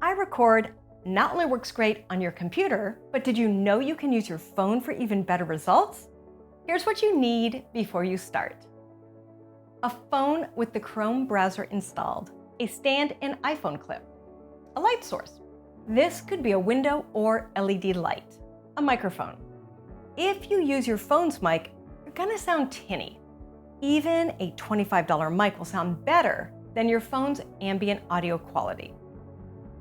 iRecord not only works great on your computer, but did you know you can use your phone for even better results? Here's what you need before you start. A phone with the Chrome browser installed, a stand and iPhone clip, a light source. This could be a window or LED light, a microphone. If you use your phone's mic, you're gonna sound tinny. Even a $25 mic will sound better than your phone's ambient audio quality.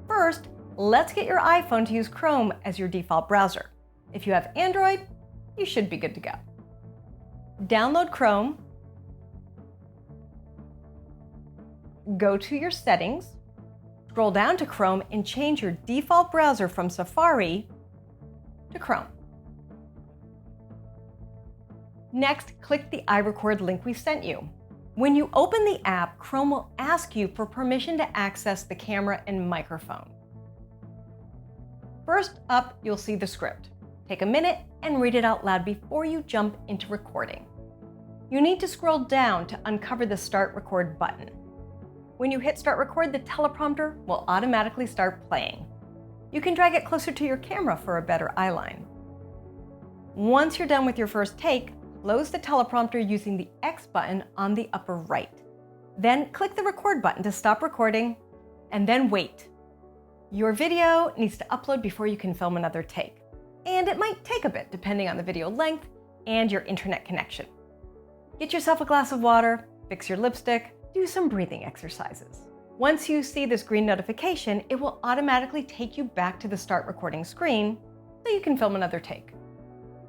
First, let's get your iPhone to use Chrome as your default browser. If you have Android, you should be good to go. Download Chrome, go to your settings, scroll down to Chrome and change your default browser from Safari to Chrome. Next, click the iRecord link we sent you. When you open the app, Chrome will ask you for permission to access the camera and microphone. First up, you'll see the script. Take a minute and read it out loud before you jump into recording. You need to scroll down to uncover the Start Record button. When you hit Start Record, the teleprompter will automatically start playing. You can drag it closer to your camera for a better eyeline. Once you're done with your first take, close the teleprompter using the X button on the upper right. Then click the record button to stop recording, and then wait. Your video needs to upload before you can film another take, and it might take a bit depending on the video length and your internet connection. Get yourself a glass of water, fix your lipstick, do some breathing exercises. Once you see this green notification, it will automatically take you back to the start recording screen so you can film another take.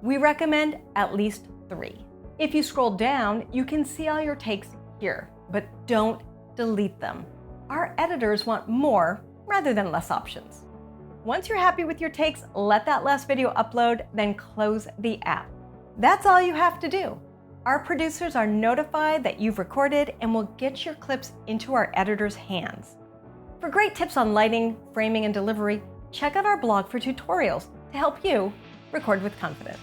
We recommend at least 3. If you scroll down, you can see all your takes here, but don't delete them. Our editors want more rather than less options. Once you're happy with your takes, let that last video upload, then close the app. That's all you have to do. Our producers are notified that you've recorded and will get your clips into our editors' hands. For great tips on lighting, framing, and delivery, check out our blog for tutorials to help you record with confidence.